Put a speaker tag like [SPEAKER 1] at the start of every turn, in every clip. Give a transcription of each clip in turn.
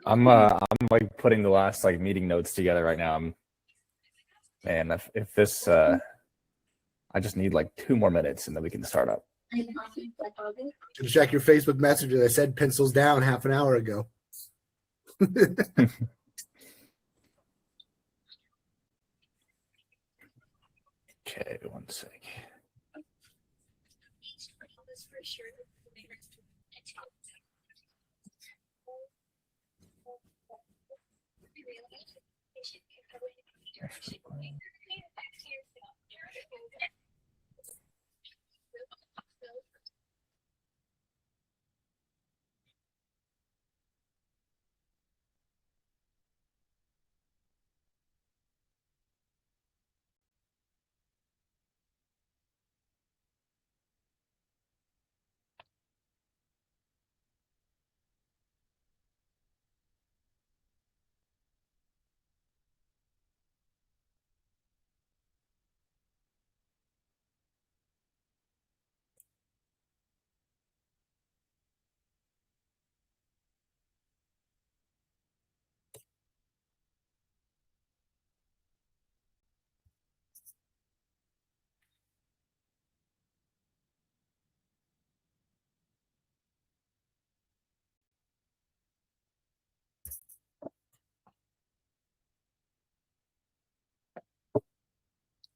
[SPEAKER 1] I'm like putting the last like meeting notes together right now. Man, if this I just need like 2 more minutes and then we can start up.
[SPEAKER 2] Should check your Facebook Messenger. I said pencils down half an hour ago.
[SPEAKER 1] Okay, one sec.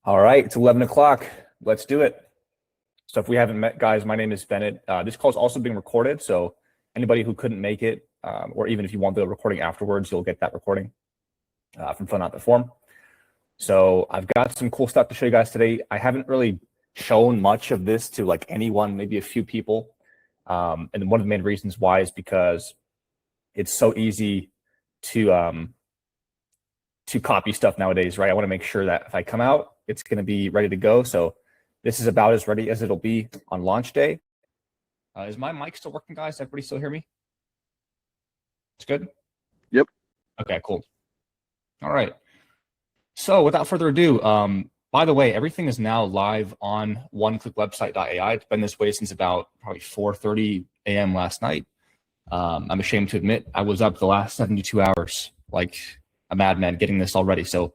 [SPEAKER 1] All right, it's 11 o'clock. Let's do it. So if we haven't met, guys, my name is Bennett. This call is also being recorded, so anybody who couldn't make it, or even if you want the recording afterwards, you'll get that recording from Fill Out the Form. So I've got some cool stuff to show you guys today. I haven't really shown much of this to like anyone, maybe a few people. And one of the main reasons why is because it's so easy to copy stuff nowadays, right? I want to make sure that if I come out, it's going to be ready to go. So this is about as ready as it'll be on launch day. Is my mic still working, guys? Everybody still hear me? It's good?
[SPEAKER 3] Yep.
[SPEAKER 1] Okay, cool. All right. So without further ado, by the way, everything is now live on oneclickwebsite.ai. It's been this way since about probably 4:30 a.m. last night. I'm ashamed to admit I was up the last 72 hours, like a madman, getting this all ready. So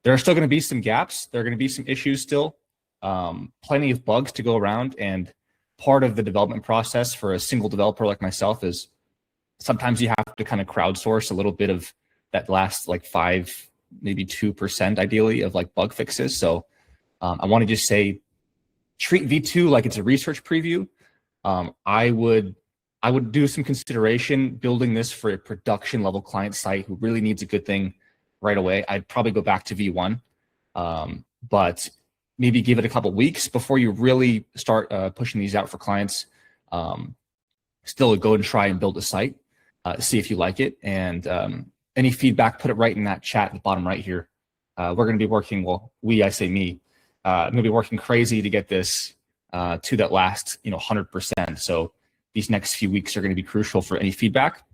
[SPEAKER 1] there are still going to be some gaps. There are going to be some issues still. Plenty of bugs to go around, and part of the development process for a single developer like myself is sometimes you have to kind of crowdsource a little bit of that last like 5, maybe 2% ideally of like bug fixes. So I want to just say, treat V2 like it's a research preview. I would do some consideration building this for a production level client site who really needs a good thing right away. I'd probably go back to V1, but maybe give it a couple weeks before you really start pushing these out for clients. Still go and try and build a site, see if you like it. And any feedback, put it right in that chat at the bottom right here. We're going to be working, well, I say me, I'm going to be working crazy to get this to that last 100%. So these next few weeks are going to be crucial for any feedback.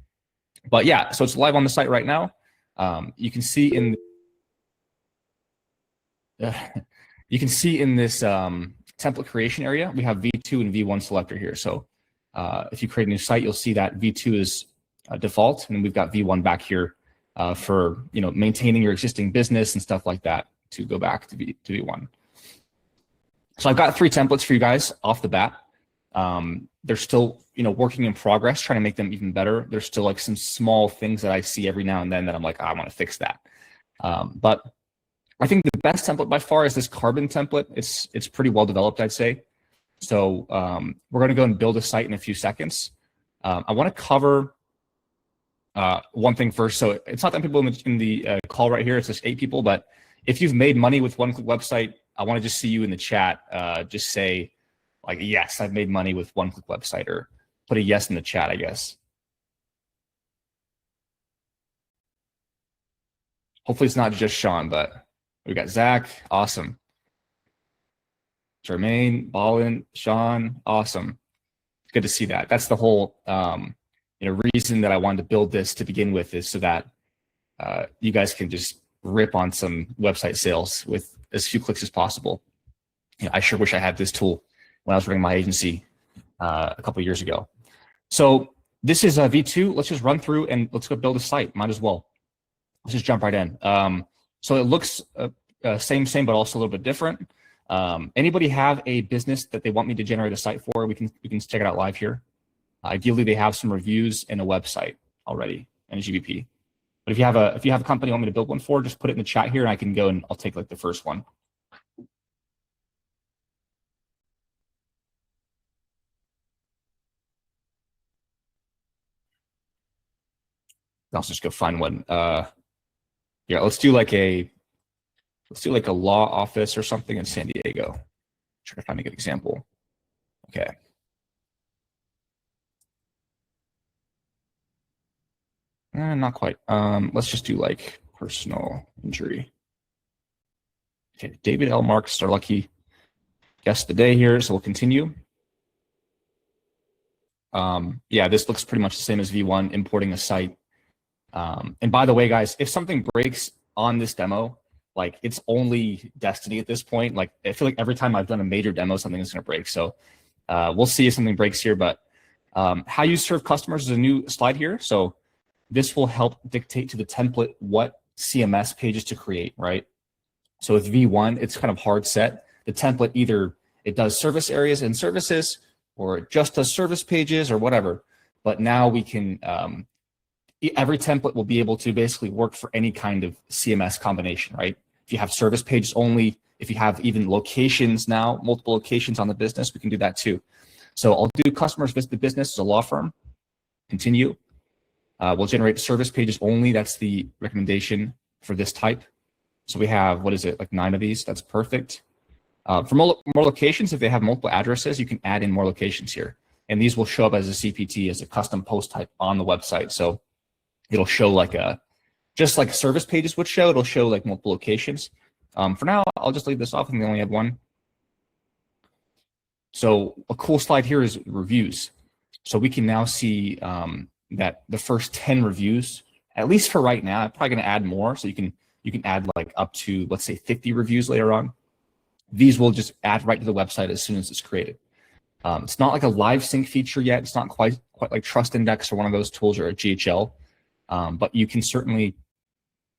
[SPEAKER 1] But yeah, so it's live on the site right now. You can see in this template creation area, we have V2 and V1 selector here. So if you create a new site, you'll see that V2 is default, and we've got V1 back here for maintaining your existing business and stuff like that to go back to V1. So I've got 3 templates for you guys off the bat. They're still working in progress, trying to make them even better. There's still like some small things that I see every now and then that I'm like, I want to fix that. But I think the best template by far is this carbon template. It's pretty well developed, I'd say. So we're going to go and build a site in a few seconds. I want to cover one thing first. So it's not that people in the call right here. It's just 8 people. But if you've made money with one-click website, I want to just see you in the chat. Just say like, yes, I've made money with one-click website, or put a yes in the chat, I guess. Hopefully it's not just Sean, but we got Zach, awesome. Jermaine, Ballin, Sean, awesome. Good to see that. That's the whole reason that I wanted to build this to begin with, is so that you guys can just rip on some website sales with as few clicks as possible. I sure wish I had this tool when I was running my agency a couple of years ago. So this is a V2. Let's just run through and let's go build a site. Might as well. Let's just jump right in. So it looks same, but also a little bit different. Anybody have a business that they want me to generate a site for? We can check it out live here. Ideally, they have some reviews and a website already and a GBP. But if you have a company you want me to build one for, just put it in the chat here, and I can go and I'll take like the first one. I'll just go find one. Yeah, let's do like a law office or something in San Diego. Try to find a good example. Okay. Not quite. Let's just do like personal injury. Okay, David L. Marks, our lucky guest of the day here, so we'll continue. Yeah, this looks pretty much the same as V1, importing a site. And by the way, guys, if something breaks on this demo, like it's only destiny at this point. Like I feel like every time I've done a major demo, something is going to break. So we'll see if something breaks here. But how you serve customers is a new slide here. So this will help dictate to the template what CMS pages to create, right? So with V1, it's kind of hard set. The template either it does service areas and services, or it just does service pages or whatever. But now we can every template will be able to basically work for any kind of CMS combination, right? If you have service pages only, if you have even locations now, multiple locations on the business, we can do that too. So I'll do customers visit the business as a law firm. Continue. We'll generate service pages only. That's the recommendation for this type. So we have, what is it, like 9 of these? That's perfect. For more locations, if they have multiple addresses, you can add in more locations here. And these will show up as a CPT, as a custom post type on the website. So it'll show like just like service pages would show, it'll show like multiple locations. For now, I'll just leave this off and we only have one. So a cool slide here is reviews. So we can now see that the first 10 reviews, at least for right now, I'm probably going to add more. So you can add like up to, let's say, 50 reviews later on. These will just add right to the website as soon as it's created. It's not like a live sync feature yet. It's not quite like Trust Index or one of those tools or a GHL. But you can certainly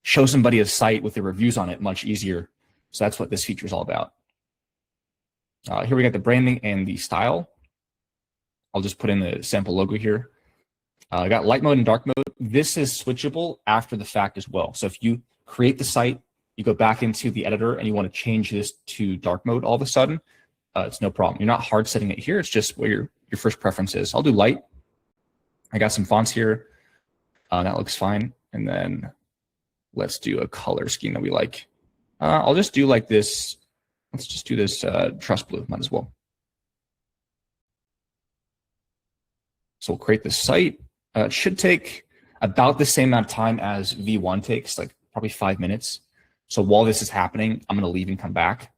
[SPEAKER 1] show somebody a site with the reviews on it much easier. So that's what this feature is all about. Here we got the branding and the style. I'll just put in the sample logo here. I got light mode and dark mode. This is switchable after the fact as well. So if you create the site, you go back into the editor and you want to change this to dark mode all of a sudden, it's no problem. You're not hard setting it here. It's just where your first preference is. I'll do light. I got some fonts here. That looks fine. And then let's do a color scheme that we like. I'll just do like this. Let's just do this trust blue, might as well. So we'll create the site. It should take about the same amount of time as V1 takes, like probably 5 minutes. So while this is happening, I'm going to leave and come back.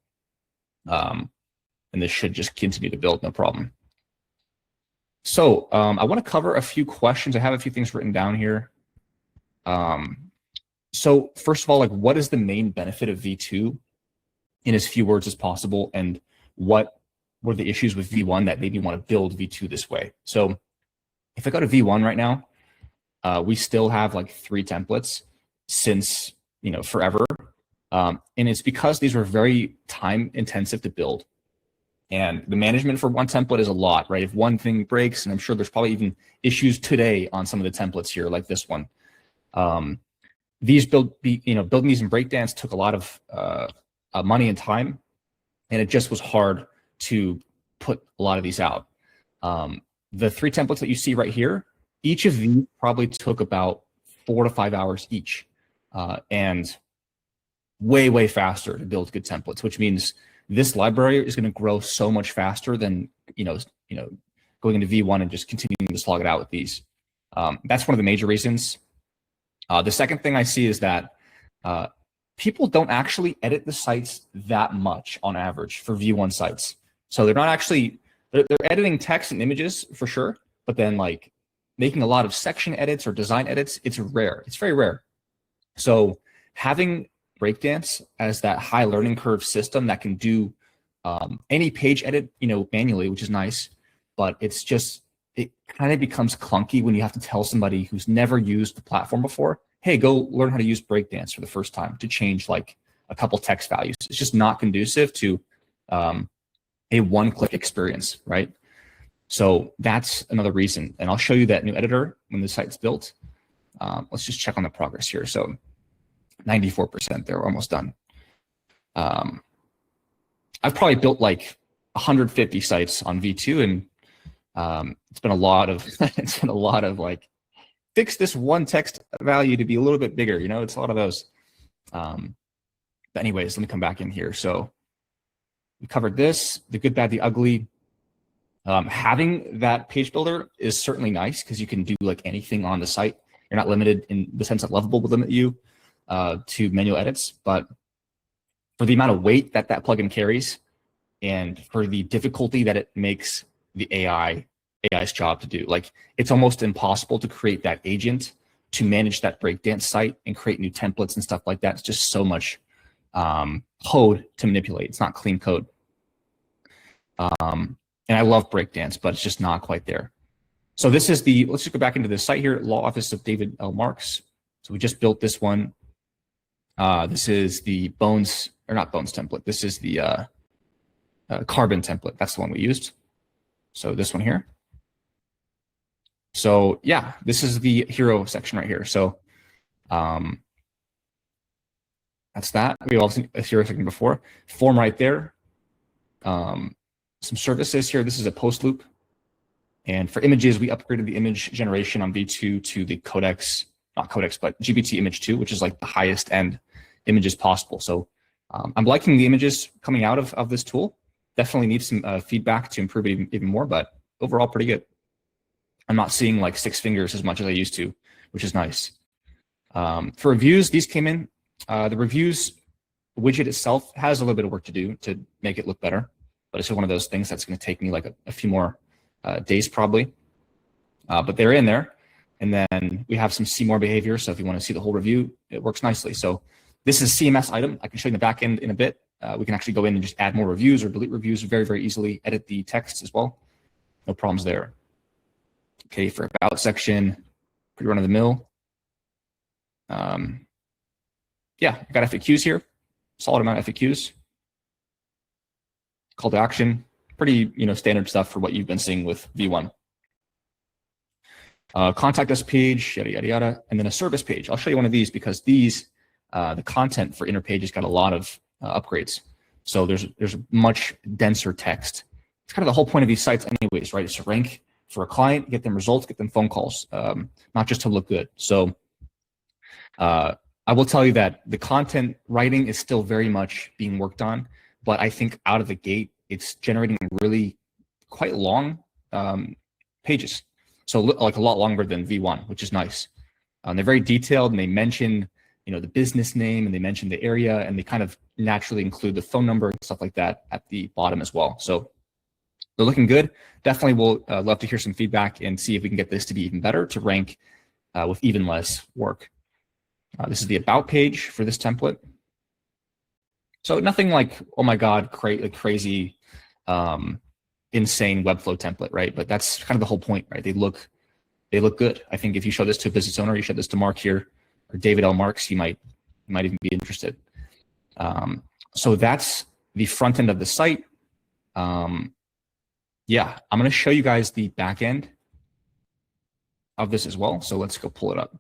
[SPEAKER 1] And this should just continue to build, no problem. So I want to cover a few questions. I have a few things written down here. So first of all, like, what is the main benefit of V2 in as few words as possible? And what were the issues with V1 that made me want to build V2 this way? So if I go to V1 right now, we still have like 3 templates since, forever. And it's because these were very time intensive to build. And the management for one template is a lot, right? If one thing breaks, and I'm sure there's probably even issues today on some of the templates here, like this one. Building these in breakdance took a lot of money and time, and it just was hard to put a lot of these out. The 3 templates that you see right here, each of these probably took about 4 to 5 hours each, and way faster to build good templates, which means this library is going to grow so much faster than going into V1 and just continuing to slog it out with these. That's one of the major reasons. The second thing I see is that people don't actually edit the sites that much on average for V1 sites. So they're not actually, they're editing text and images for sure, but then like making a lot of section edits or design edits, it's rare. It's very rare. So having Breakdance as that high learning curve system that can do any page edit, manually, which is nice, but it's just it kind of becomes clunky when you have to tell somebody who's never used the platform before, hey, go learn how to use Breakdance for the first time to change like a couple text values. It's just not conducive to a one-click experience, right? So that's another reason. And I'll show you that new editor when the site's built. Let's just check on the progress here. So 94% there, we're almost done. I've probably built like 150 sites on V2, and it's been a lot of like, fix this one text value to be a little bit bigger. You know, it's a lot of those. But anyways, let me come back in here. So we covered this, the good, bad, the ugly. Having that page builder is certainly nice because you can do like anything on the site. You're not limited in the sense that Lovable will limit you to manual edits, but for the amount of weight that that plugin carries and for the difficulty that it makes the AI's job to do, like it's almost impossible to create that agent to manage that Breakdance site and create new templates and stuff like that. It's just so much code to manipulate. It's not clean code. And I love Breakdance, but it's just not quite there. So this is the, let's just go back into the site here, Law Office of David L. Marks. So we just built this one. This is the Bones, or not Bones template. This is the Carbon template. That's the one we used. So this one here. So yeah, this is the hero section right here. So that's that. We also a hero section before. Form right there. Some services here. This is a post loop. And for images, we upgraded the image generation on V2 to the Codex, not Codex, but GPT Image 2, which is like the highest end images possible. So I'm liking the images coming out of this tool. Definitely need some feedback to improve it even more, but overall pretty good. I'm not seeing like 6 fingers as much as I used to, which is nice. For reviews, these came in. The reviews widget itself has a little bit of work to do to make it look better, but it's one of those things that's going to take me like a few more days probably. But they're in there. And then we have some see more behavior. So if you want to see the whole review, it works nicely. So this is CMS item. I can show you the back end in a bit. We can actually go in and just add more reviews or delete reviews very, very easily, edit the text as well. No problems there. Okay, for about section, pretty run of the mill. Yeah, I got FAQs here, solid amount of FAQs. Call to action, pretty standard stuff for what you've been seeing with V1. Contact us page, yada, yada, yada, and then a service page. I'll show you one of these because these, the content for inner pages got a lot of upgrades. So there's much denser text. It's kind of the whole point of these sites anyways, right? It's to rank for a client, get them results, get them phone calls, not just to look good. So I will tell you that the content writing is still very much being worked on, but I think out of the gate, it's generating really quite long pages. So like a lot longer than V1, which is nice. They're very detailed and they mention, the business name and they mention the area and they kind of naturally include the phone number and stuff like that at the bottom as well. So they're looking good. Definitely will love to hear some feedback and see if we can get this to be even better to rank with even less work. This is the about page for this template. So nothing like, oh my God, crazy, insane Webflow template, right? But that's kind of the whole point, right? They look good. I think if you show this to a business owner, you show this to Mark here, or David L. Marks, he might even be interested. So that's the front end of the site. Yeah, I'm going to show you guys the back end of this as well. So let's go pull it up.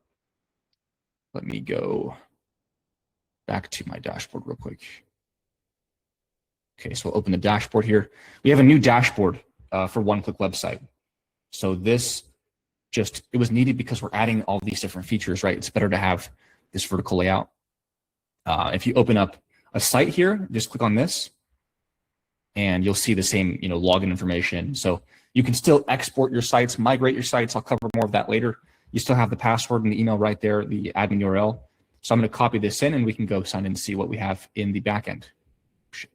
[SPEAKER 1] Let me go back to my dashboard real quick. Okay, so we'll open the dashboard here. We have a new dashboard for one-click website. So this it was needed because we're adding all these different features, right? It's better to have this vertical layout. If you open up a site here, just click on this and you'll see the same, login information. So you can still export your sites, migrate your sites. I'll cover more of that later. You still have the password and the email right there, the admin URL. So I'm going to copy this in and we can go sign in and see what we have in the backend. Shit.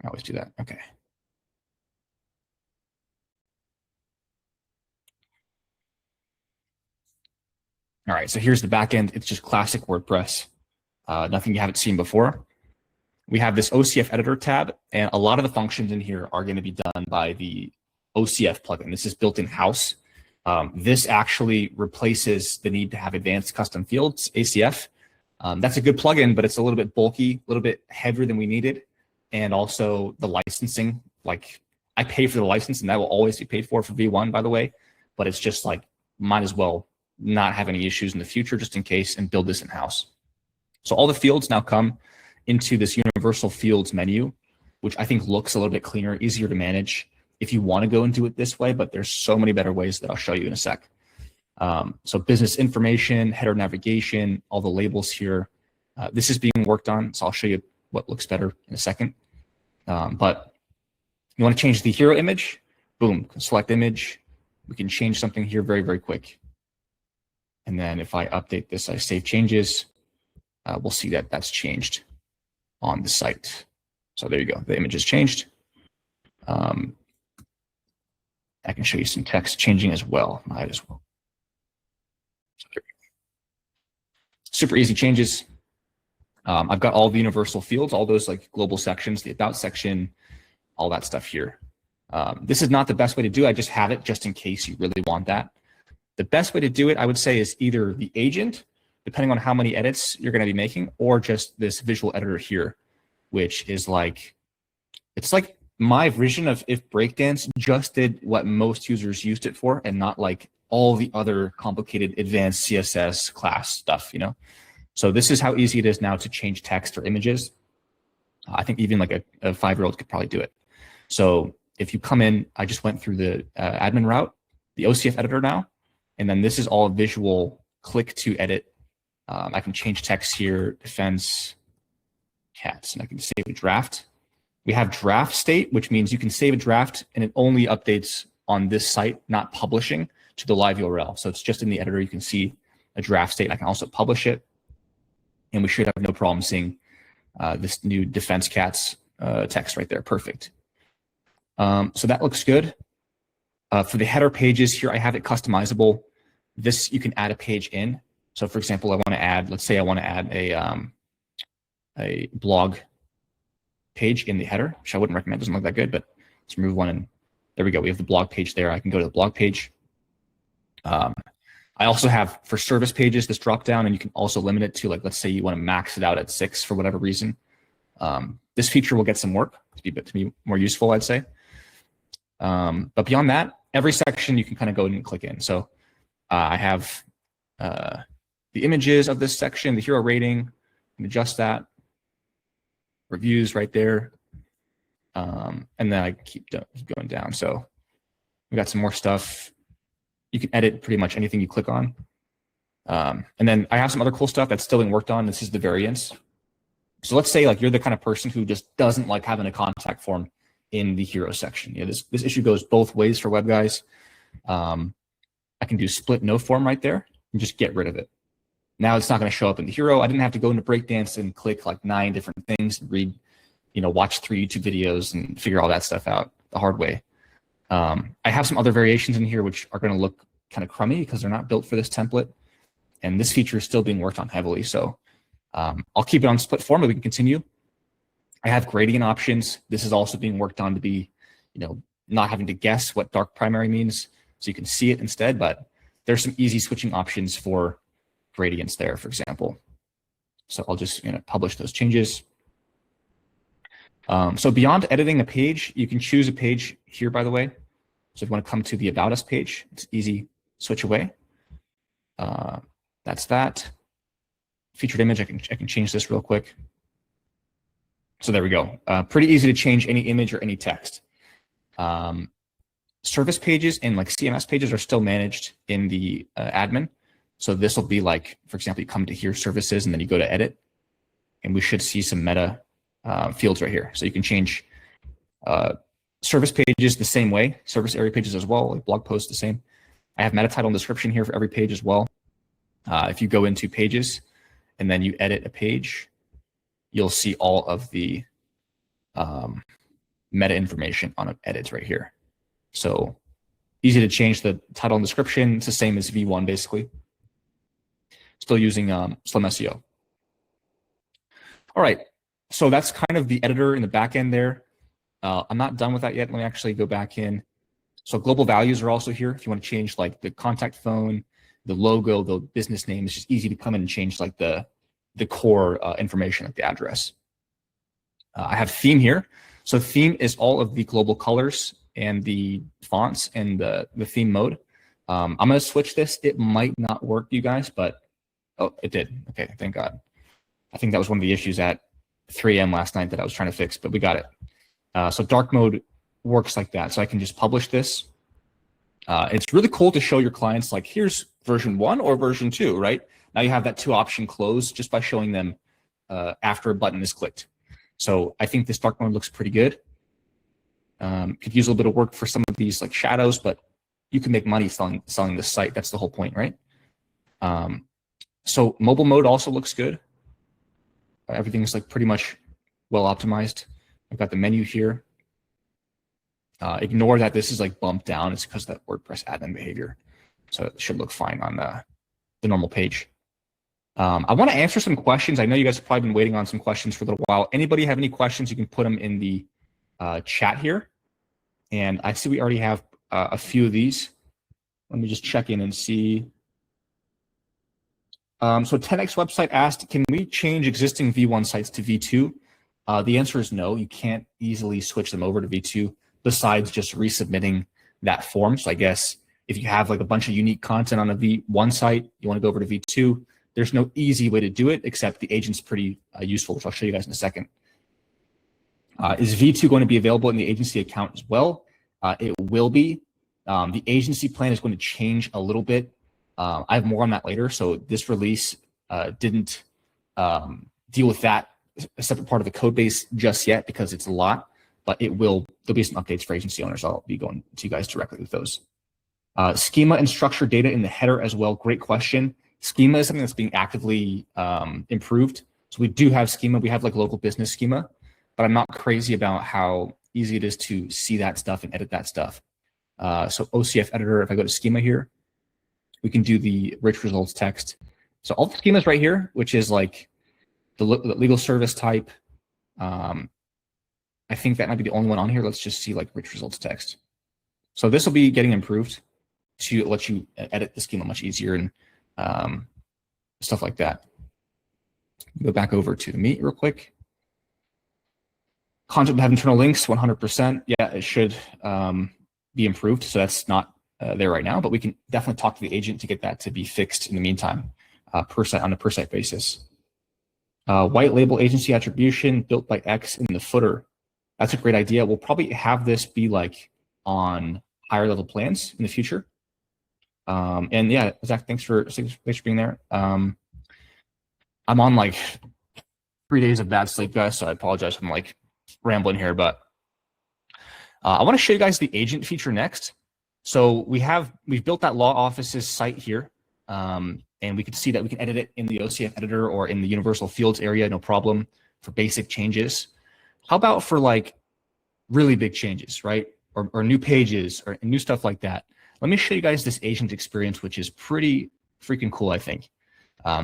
[SPEAKER 1] I always do that. Okay. All right, so here's the backend. It's just classic WordPress. Nothing you haven't seen before. We have this OCF editor tab, and a lot of the functions in here are going to be done by the OCF plugin. This is built in-house. This actually replaces the need to have advanced custom fields, ACF. That's a good plugin, but it's a little bit bulky, a little bit heavier than we needed. And also the licensing, like I pay for the license and that will always be paid for V1, by the way, but it's just like, might as well not have any issues in the future just in case and build this in-house. So all the fields now come into this universal fields menu, which I think looks a little bit cleaner, easier to manage if you want to go and do it this way, but there's so many better ways that I'll show you in a sec. So business information, header navigation, all the labels here. This is being worked on, so I'll show you what looks better in a second. But you want to change the hero image, boom, select image. We can change something here very, very quick. And then if I update this, I save changes, we'll see that that's changed on the site. So there you go, the image is changed. I can show you some text changing as well, might as well. So there we go. Super easy changes. I've got all the universal fields, all those like global sections, the about section, all that stuff here. This is not the best way to do it. I just have it just in case you really want that. The best way to do it, I would say, is either the agent, depending on how many edits you're going to be making, or just this visual editor here, which is like, it's like my vision of if Breakdance just did what most users used it for and not like all the other complicated advanced CSS class stuff, you know? So this is how easy it is now to change text or images. I think even like a 5-year-old could probably do it. So if you come in, I just went through the admin route, the OCF editor now, and then this is all visual, click to edit. I can change text here, defense, cats, and I can save a draft. We have draft state, which means you can save a draft and it only updates on this site, not publishing to the live URL. So it's just in the editor, you can see a draft state. I can also publish it, and we should have no problem seeing this new defense cats text right there. Perfect. So that looks good. For the header pages here, I have it customizable. This, you can add a page in. So for example, I want to add, let's say I want to add a blog page in the header, which I wouldn't recommend, doesn't look that good, but let's remove one, and there we go. We have the blog page there. I can go to the blog page. I also have for service pages this drop down, and you can also limit it to, like, let's say you want to max it out at 6 for whatever reason. This feature will get some work to be more useful, I'd say. But beyond that, every section you can kind of go and click in. So I have the images of this section, the hero rating, and adjust that. Reviews right there. And then I keep going down. So we got some more stuff. You can edit pretty much anything you click on. And then I have some other cool stuff that's still being worked on. This is the variants. So let's say like you're the kind of person who just doesn't like having a contact form in the hero section. Yeah, this issue goes both ways for web guys. I can do split no form right there and just get rid of it. Now it's not going to show up in the hero. I didn't have to go into Breakdance and click like 9 different things and read, watch 3 YouTube videos and figure all that stuff out the hard way. I have some other variations in here which are going to look kind of crummy because they're not built for this template. And this feature is still being worked on heavily. So I'll keep it on split form, but we can continue. I have gradient options. This is also being worked on to be, not having to guess what dark primary means. So you can see it instead, but there's some easy switching options for gradients there, for example. So I'll just publish those changes. So beyond editing a page, you can choose a page here, by the way. So if you want to come to the About Us page, it's easy, switch away. That's that. Featured image, I can change this real quick. So there we go. Pretty easy to change any image or any text. Service pages and like CMS pages are still managed in the admin. So this will be like, for example, you come to here, services, and then you go to edit, and we should see some meta fields right here. So you can change service pages the same way, service area pages as well, like blog posts the same. I have meta title and description here for every page as well. If you go into pages and then you edit a page, you'll see all of the meta information on edits right here. So easy to change the title and description. It's the same as V1 basically. Still using Slim SEO. All right, so that's kind of the editor in the back end there. I'm not done with that yet. Let me actually go back in So global values are also here. If you want to change like the contact phone, the logo, the business name, it's just easy to come in and change like the core information, like the address. I have theme here. So theme is all of the global colors and the fonts and the theme mode. I'm going to switch this. It might not work, you guys, but oh, it did. Okay, thank God. I think that was one of the issues at 3 a.m. last night that I was trying to fix, but we got it. So dark mode works like that. So I can just publish this. It's really cool to show your clients like, here's version 1 or version 2, right? Now you have that 2 option closed just by showing them after a button is clicked. So I think this dark mode looks pretty good. Could use a little bit of work for some of these like shadows, but you can make money selling this site. That's the whole point, right? So mobile mode also looks good. Everything is like pretty much well optimized. I've got the menu here. Ignore that this is like bumped down. It's because of that WordPress admin behavior. So it should look fine on the normal page. I want to answer some questions. I know you guys have probably been waiting on some questions for a little while. Anybody have any questions, you can put them in the chat here. And I see we already have a few of these. Let me just check in and see. So 10x website asked, can we change existing V1 sites to V2? The answer is no. You can't easily switch them over to V2 besides just resubmitting that form. So I guess if you have like a bunch of unique content on a V1 site, you want to go over to V2, there's no easy way to do it, except the agent's pretty useful, which I'll show you guys in a second. Is V2 going to be available in the agency account as well? It will be. The agency plan is going to change a little bit. I have more on that later. So this release didn't deal with that, a separate part of the code base just yet because it's a lot, but it will. There'll be some updates for agency owners. I'll be going to you guys directly with those. Schema and structured data in the header as well. Great question. Schema is something that's being actively improved. So we do have schema. We have like local business schema, but I'm not crazy about how easy it is to see that stuff and edit that stuff. So OCF editor, if I go to schema here, we can do the rich results text. So all the schemas right here, which is like the legal service type. I think that might be the only one on here. Let's just see like rich results text. So this will be getting improved to let you edit the schema much easier and stuff like that. Go back over to the meet real quick. Content have internal links, 100%. Yeah, it should be improved. So that's not there right now, but we can definitely talk to the agent to get that to be fixed in the meantime, per site on a per site basis. White label agency attribution built by X in the footer. That's a great idea. We'll probably have this be like on higher level plans in the future. And yeah, Zach, thanks for being there. I'm on like 3 days of bad sleep, guys, so I apologize if I'm like rambling here, but I want to show you guys the agent feature next. So we've built that law office's site here, and we can see that we can edit it in the OCF editor or in the universal fields area, no problem, for basic changes. How about for like really big changes, right? Or new pages or new stuff like that. Let me show you guys this agent experience, which is pretty freaking cool, I think.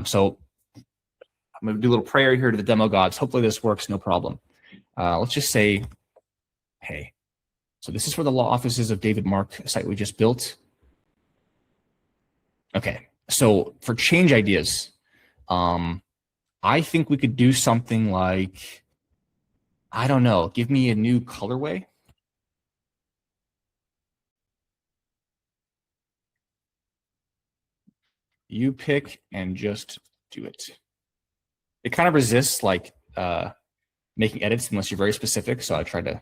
[SPEAKER 1] So I'm going to do a little prayer here to the demo gods. Hopefully this works, no problem. Let's just say, hey. So this is for the law offices of David Mark, a site we just built. Okay, so for change ideas, I think we could do something like, I don't know, give me a new colorway. You pick and just do it. It kind of resists like making edits unless you're very specific. So I tried to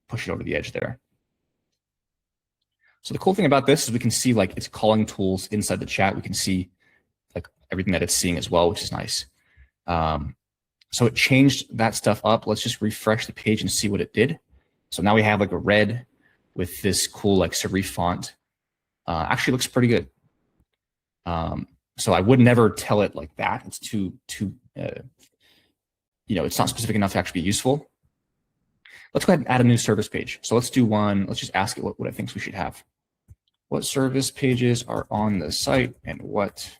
[SPEAKER 1] push it over the edge there. So the cool thing about this is we can see like it's calling tools inside the chat. We can see like everything that it's seeing as well, which is nice. So it changed that stuff up. Let's just refresh the page and see what it did. So now we have like a red with this cool like serif font. Actually looks pretty good. So I would never tell it like that. It's too it's not specific enough to actually be useful. Let's go ahead and add a new service page. So let's do one. Let's just ask it what it thinks we should have. What service pages are on the site and what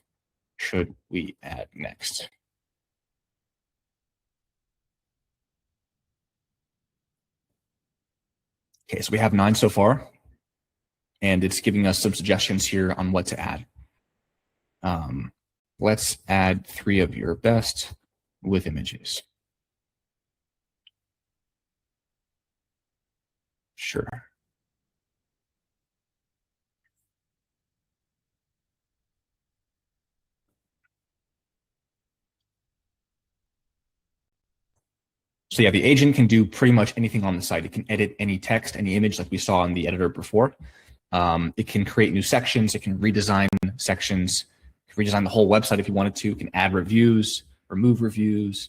[SPEAKER 1] should we add next? Okay, so we have 9 so far. and it's giving us some suggestions here on what to add. Let's add 3 of your best with images. Sure. So yeah, the agent can do pretty much anything on the site. It can edit any text, any image like we saw in the editor before. It can create new sections. It can redesign sections, redesign the whole website if you wanted to. It can add reviews, remove reviews,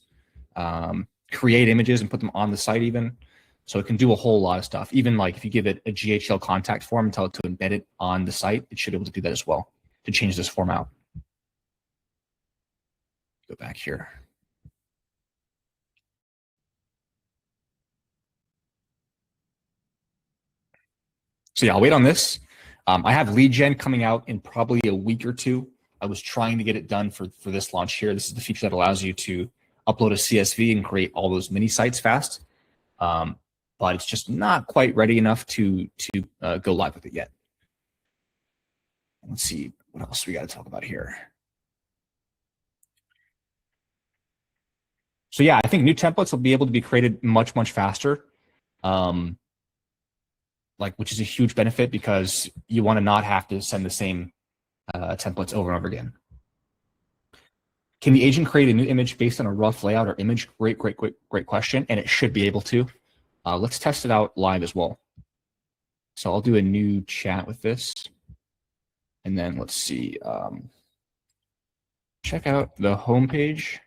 [SPEAKER 1] create images and put them on the site even. So it can do a whole lot of stuff. Even like if you give it a GHL contact form and tell it to embed it on the site, it should be able to do that as well, to change this form out. Go back here. So yeah, I'll wait on this. I have lead gen coming out in probably a week or 2. I was trying to get it done for this launch here. This is the feature that allows you to upload a CSV and create all those mini sites fast. But it's just not quite ready enough to go live with it yet. Let's see what else we got to talk about here. So yeah, I think new templates will be able to be created much, much faster. Which is a huge benefit because you want to not have to send the same templates over and over again. Can the agent create a new image based on a rough layout or image? Great question, and it should be able to. Let's test it out live as well. So I'll do a new chat with this. And then let's see, check out the homepage.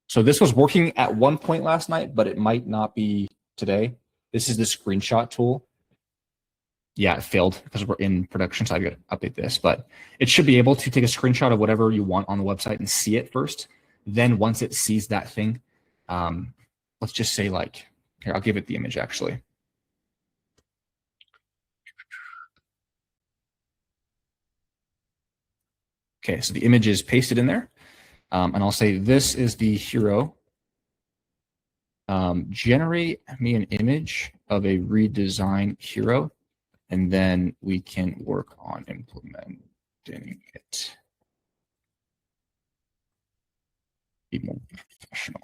[SPEAKER 1] So this was working at one point last night, but it might not be today. This is the screenshot tool. Yeah, it failed because we're in production, so I got to update this. But it should be able to take a screenshot of whatever you want on the website and see it first. Then once it sees that thing, let's just say like, here, I'll give it the image actually. Okay, so the image is pasted in there. And I'll say, this is the hero. Generate me an image of a redesign hero, and then we can work on implementing it. Be more professional.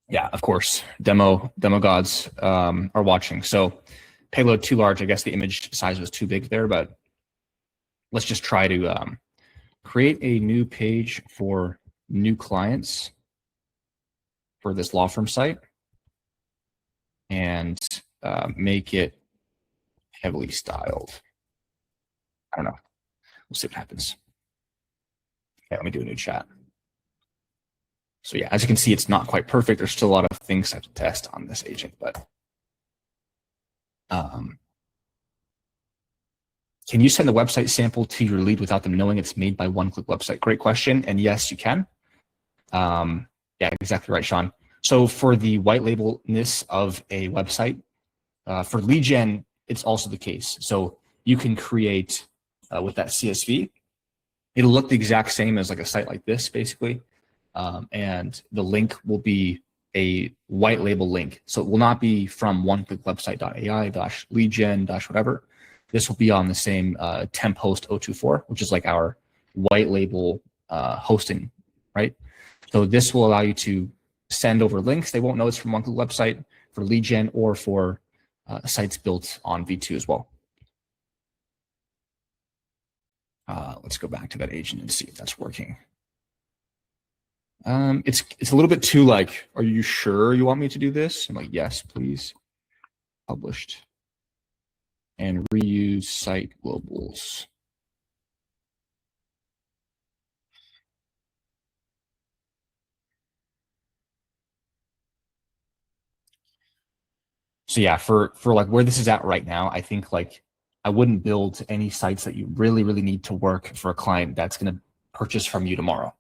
[SPEAKER 1] Yeah, of course, demo gods are watching. So payload too large. I guess the image size was too big there, but let's just try to create a new page for new clients for this law firm site and make it heavily styled. I don't know. We'll see what happens. Okay, let me do a new chat. So yeah, as you can see, it's not quite perfect. There's still a lot of things I have to test on this agent, but can you send the website sample to your lead without them knowing it's made by one-click website? Great question. And yes, you can. Yeah, exactly right, Sean. So for the white labelness of a website, for lead gen, it's also the case. So you can create with that CSV, it'll look the exact same as like a site like this, basically. And the link will be a white label link. So it will not be from oneclickwebsite.ai/leadgen-whatever. This will be on the same temp host 024, which is like our white label hosting, right? So this will allow you to send over links. They won't know it's from one-click website for lead gen or for sites built on V2 as well. Let's go back to that agent and see if that's working. It's a little bit too like, are you sure you want me to do this? I'm like, yes, please. Published. And reuse site globals. So yeah, for like where this is at right now, I think like I wouldn't build any sites that you really need to work for a client that's going to purchase from you tomorrow.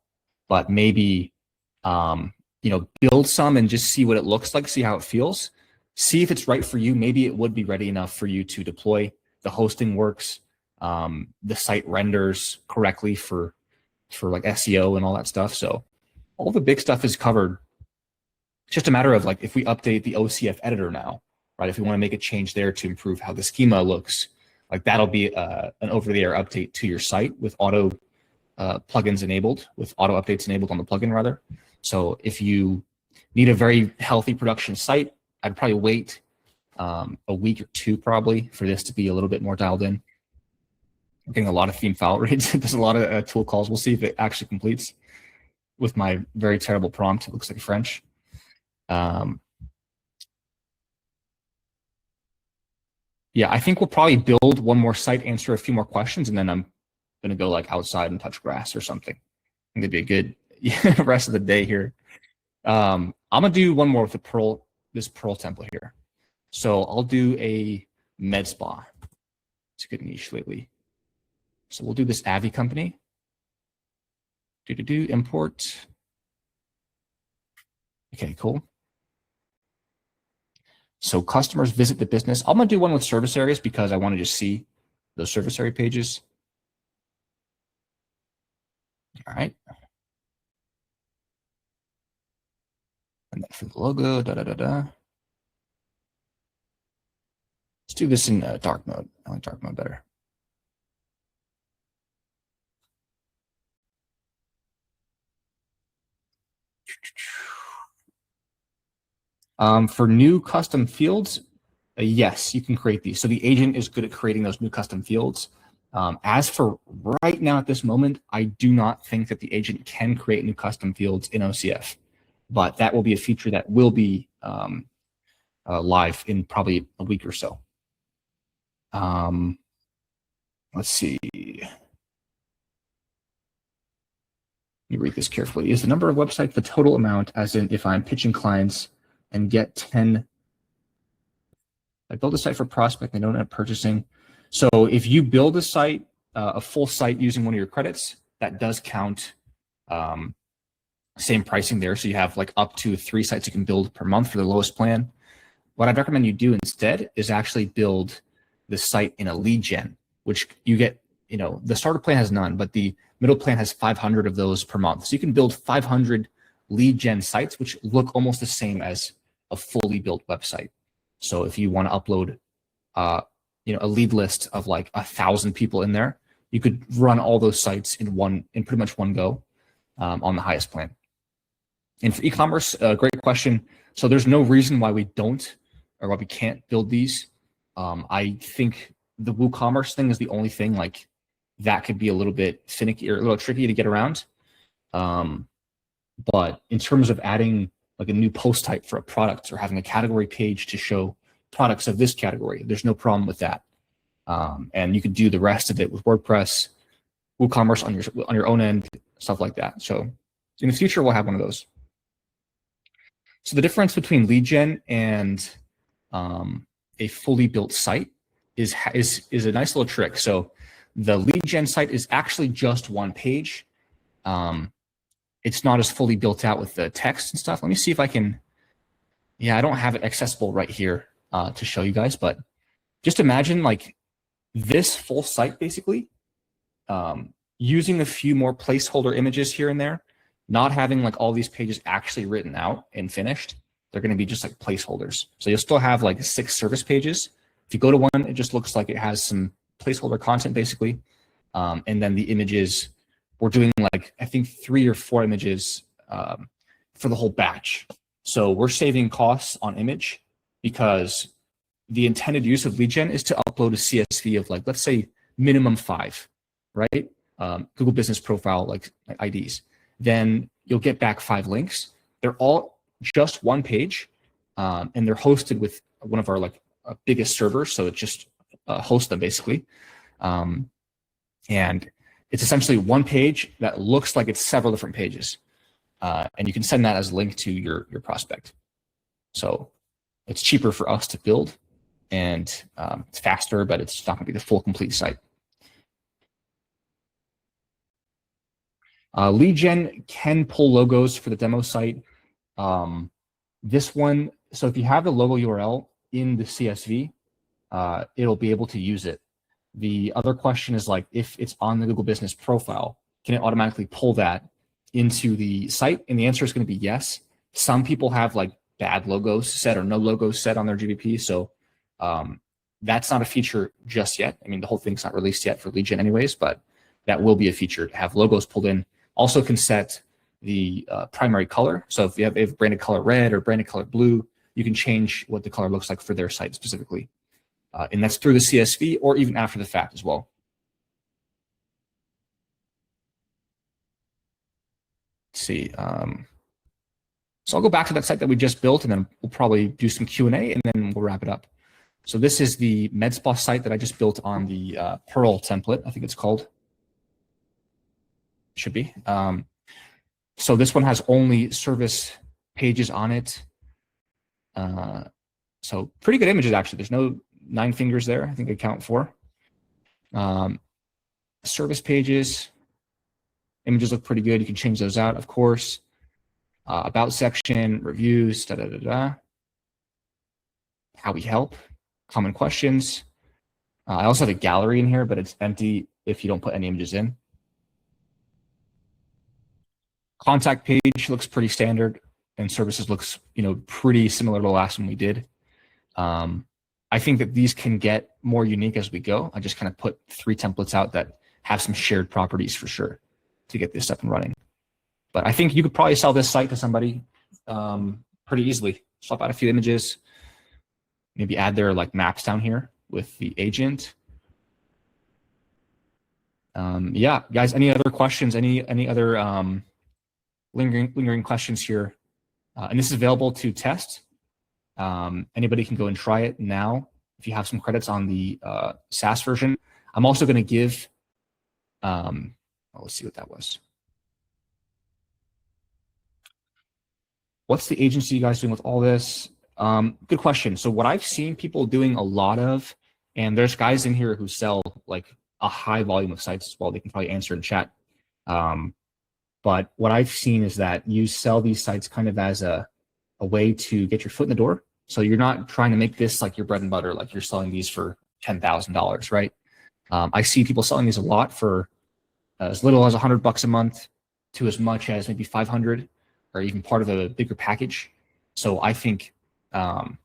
[SPEAKER 1] But maybe build some and just see what it looks like, see how it feels, see if it's right for you. Maybe it would be ready enough for you to deploy. The hosting works, the site renders correctly for like SEO and all that stuff. So all the big stuff is covered. It's just a matter of like, if we update the OCF editor now, right? If we want to make a change there to improve how the schema looks, like that'll be an over-the-air update to your site with auto plugins enabled, with auto updates enabled on the plugin rather. So if you need a very healthy production site, I'd probably wait a week or two probably for this to be a little bit more dialed in. I'm getting a lot of theme file reads. There's a lot of tool calls. We'll see if it actually completes with my very terrible prompt. It looks like French. Yeah, I think we'll probably build one more site, answer a few more questions, and then I'm going to go like outside and touch grass or something. I think it'd be a good rest of the day here. I'm going to do one more with the this Perl template here. So I'll do a med spa. It's a good niche lately. So we'll do this Avi company. Import. Okay, cool. So customers visit the business. I'm going to do one with service areas because I want to just see those service area pages. All right. And then for the logo, Let's do this in dark mode. I like dark mode better. For new custom fields, yes, you can create these. So the agent is good at creating those new custom fields. As for right now at this moment, I do not think that the agent can create new custom fields in OCF, but that will be a feature that will be live in probably a week or so. Let's see. Let me read this carefully. Is the number of websites the total amount, as in if I'm pitching clients and get 10, I build a site for prospect and they don't end up purchasing. So if you build a site, a full site using one of your credits, that does count same pricing there. So you have like up to 3 sites you can build per month for the lowest plan. What I'd recommend you do instead is actually build the site in a lead gen, which you get, the starter plan has none, but the middle plan has 500 of those per month. So you can build 500 lead gen sites, which look almost the same as a fully built website. So if you want to upload, a lead list of like 1,000 people in there, you could run all those sites in pretty much one go on the highest plan. And for e-commerce, great question. So there's no reason why we don't or why we can't build these. I think the WooCommerce thing is the only thing like that could be a little bit finicky or a little tricky to get around. But in terms of adding like a new post type for a product or having a category page to show products of this category, there's no problem with that. And you could do the rest of it with WordPress, WooCommerce on your own end, stuff like that. So in the future, we'll have one of those. So the difference between lead gen and a fully built site is a nice little trick. So the lead gen site is actually just one page. It's not as fully built out with the text and stuff. Let me see if I can. Yeah, I don't have it accessible right here to show you guys, but just imagine like this full site basically, using a few more placeholder images here and there, not having like all these pages actually written out and finished. They're going to be just like placeholders. So you'll still have like 6 service pages. If you go to one, it just looks like it has some placeholder content basically. And then the images, we're doing like, I think 3 or 4 images for the whole batch. So we're saving costs on image because the intended use of lead gen is to upload a CSV of like, let's say minimum 5, right? Google Business Profile like IDs. Then you'll get back 5 links. They're all just one page, and they're hosted with one of our like biggest servers. So it just hosts them basically. And it's essentially one page that looks like it's several different pages. And you can send that as a link to your prospect. So it's cheaper for us to build, and it's faster, but it's not going to be the full complete site. Lead gen can pull logos for the demo site. This one, so if you have the logo URL in the CSV, it'll be able to use it. The other question is like, if it's on the Google Business Profile, can it automatically pull that into the site? And the answer is going to be yes. Some people have like bad logos set or no logos set on their GBP. So that's not a feature just yet. I mean, the whole thing's not released yet for lead gen anyways, but that will be a feature to have logos pulled in. Also can set the primary color. So if you have branded color red or branded color blue, you can change what the color looks like for their site specifically. And that's through the CSV or even after the fact as well. Let's see. So I'll go back to that site that we just built, and then we'll probably do some Q&A, and then we'll wrap it up. So this is the MedSpa site that I just built on the Pearl template, I think it's called. Should be. So this one has only service pages on it. So pretty good images, actually. There's no 9 fingers there, I think I count 4. Service pages. Images look pretty good. You can change those out, of course. About section, reviews, how we help, common questions. I also have a gallery in here, but it's empty if you don't put any images in. Contact page looks pretty standard, and services looks, pretty similar to the last one we did. I think that these can get more unique as we go. I just kind of put 3 templates out that have some shared properties for sure to get this up and running. But I think you could probably sell this site to somebody pretty easily. Swap out a few images, maybe add their like maps down here with the agent. Yeah, guys, any other questions? Any other lingering questions here? And this is available to test. Anybody can go and try it now if you have some credits on the SaaS version. I'm also going to give, let's see what that was. What's the agency you guys doing with all this? Good question. So what I've seen people doing a lot of, and there's guys in here who sell like a high volume of sites as well. They can probably answer in chat. But what I've seen is that you sell these sites kind of as a way to get your foot in the door. So you're not trying to make this like your bread and butter, like you're selling these for $10,000, right? I see people selling these a lot for as little as $100 a month to as much as maybe 500, or even part of a bigger package. So I think the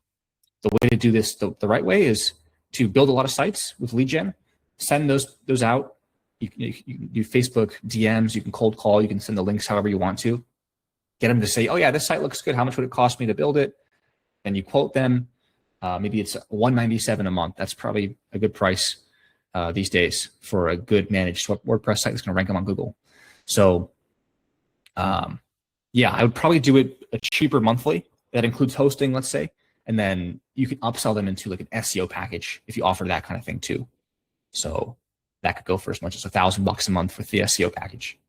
[SPEAKER 1] way to do this the right way is to build a lot of sites with lead gen, send those out. You can do Facebook DMs, you can cold call, you can send the links however you want to. Get them to say, oh yeah, this site looks good. How much would it cost me to build it? And you quote them. Maybe it's $197 a month. That's probably a good price these days for a good managed WordPress site that's going to rank them on Google. So yeah, I would probably do it a cheaper monthly. That includes hosting, let's say, and then you can upsell them into like an SEO package if you offer that kind of thing too. So that could go for as much as $1,000 a month with the SEO package.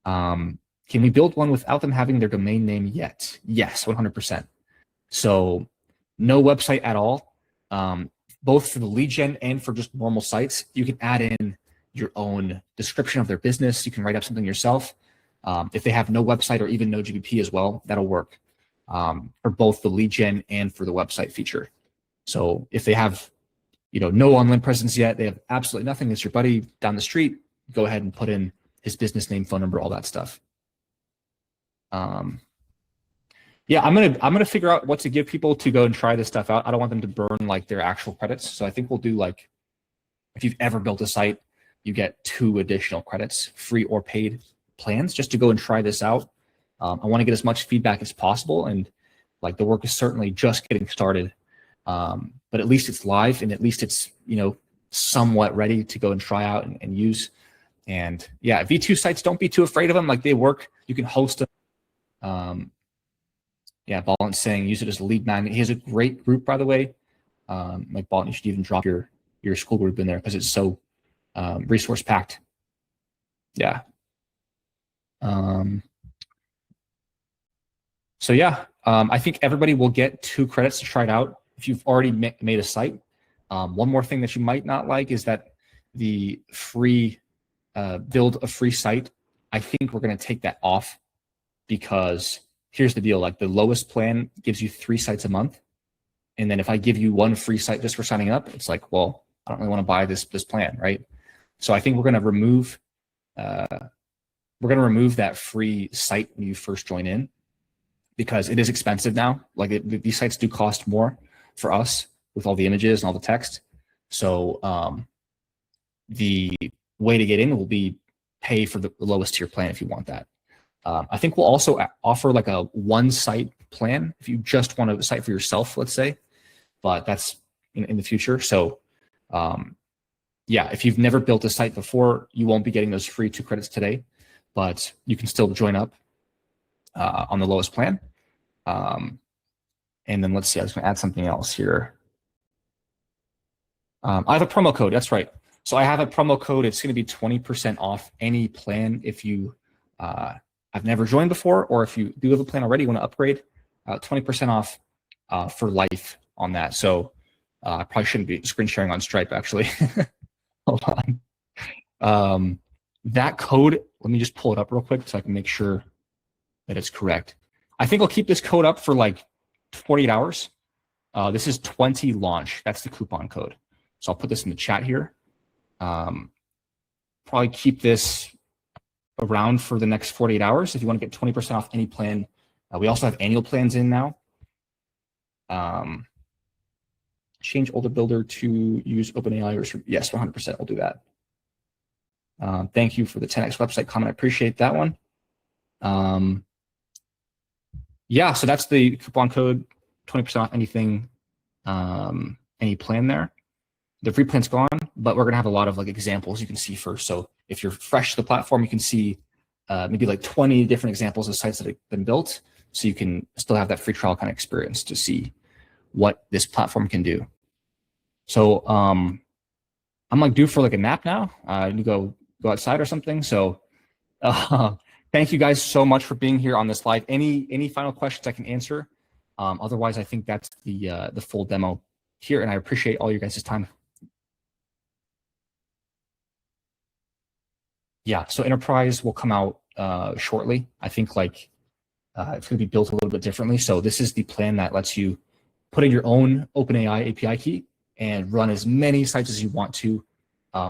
[SPEAKER 1] Can we build one without them having their domain name yet? Yes, 100%. So no website at all. Both for the lead gen and for just normal sites, you can add in your own description of their business. You can write up something yourself. If they have no website or even no GBP as well, that'll work for both the lead gen and for the website feature. So if they have, no online presence yet, they have absolutely nothing. It's your buddy down the street. Go ahead and put in his business name, phone number, all that stuff. Yeah, I'm gonna figure out what to give people to go and try this stuff out. I don't want them to burn like their actual credits. So I think we'll do like, if you've ever built a site, you get 2 additional credits, free or paid plans, just to go and try this out. I want to get as much feedback as possible, and like the work is certainly just getting started. But at least it's live, and at least it's somewhat ready to go and try out and use. And yeah, V2 sites, don't be too afraid of them. Like they work. You can host them. Yeah, Balint's saying use it as a lead magnet. He has a great group, by the way. Like Balint, you should even drop your school group in there because it's so resource packed. Yeah. So yeah, I think everybody will get 2 credits to try it out if you've already made a site. One more thing that you might not like is that the free build a free site. I think we're going to take that off because here's the deal. Like the lowest plan gives you 3 sites a month. And then if I give you 1 free site just for signing up, it's like, well, I don't really want to buy this plan, right? So I think we're going to remove we're going to remove that free site when you first join in, because it is expensive now. Like these sites do cost more for us with all the images and all the text. So the way to get in will be pay for the lowest tier plan if you want that. I think we'll also offer like a one site plan if you just want a site for yourself, let's say, but that's in the future. So yeah, if you've never built a site before, you won't be getting those free 2 credits today, but you can still join up on the lowest plan. And then let's see, I was going to add something else here. I have a promo code. That's right. So I have a promo code. It's going to be 20% off any plan if you have never joined before, or if you do have a plan already, you want to upgrade, 20% off for life on that. So I probably shouldn't be screen sharing on Stripe, actually. Hold on. That code, let me just pull it up real quick so I can make sure that it's correct. I think I'll keep this code up for like 48 hours. This is 20 launch. That's the coupon code. So I'll put this in the chat here. Probably keep this around for the next 48 hours if you want to get 20% off any plan. We also have annual plans in now. Change older builder to use OpenAI or yes, 100%. I'll do that. Thank you for the 10x website comment. I appreciate that one. Yeah, so that's the coupon code, 20% off anything, any plan there. The free plan's gone, but we're gonna have a lot of like examples you can see first. So if you're fresh to the platform, you can see maybe like 20 different examples of sites that have been built. So you can still have that free trial kind of experience to see what this platform can do. So I'm like due for like a nap now. I need to go outside or something. So thank you guys so much for being here on this live. Any final questions I can answer? Otherwise, I think that's the full demo here, and I appreciate all you guys' time. Yeah, so Enterprise will come out shortly. I think like it's going to be built a little bit differently. So this is the plan that lets you put in your own OpenAI API key and run as many sites as you want to,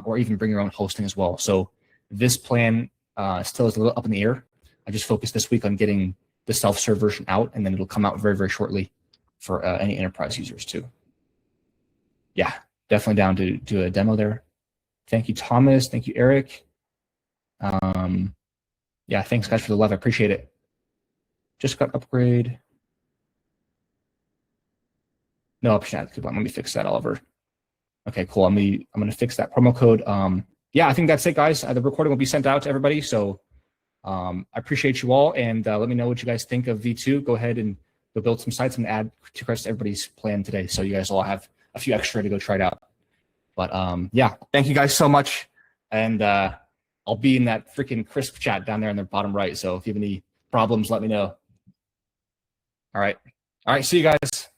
[SPEAKER 1] or even bring your own hosting as well. So this plan still is a little up in the air. I just focused this week on getting the self-serve version out, and then it'll come out very, very shortly for any enterprise users too. Yeah, definitely down to do a demo there. Thank you, Thomas. Thank you, Eric. Yeah, thanks guys for the love. I appreciate it. Just got upgrade. No option. Let me fix that, Oliver. Okay, cool. I'm gonna fix that promo code. Yeah, I think that's it, guys. The recording will be sent out to everybody. So I appreciate you all, and let me know what you guys think of V2. Go ahead and go build some sites and add 2 credits to everybody's plan today, so you guys all have a few extra to go try it out. But yeah, thank you guys so much, and I'll be in that freaking crisp chat down there in the bottom right. So if you have any problems, let me know. All right. See you guys.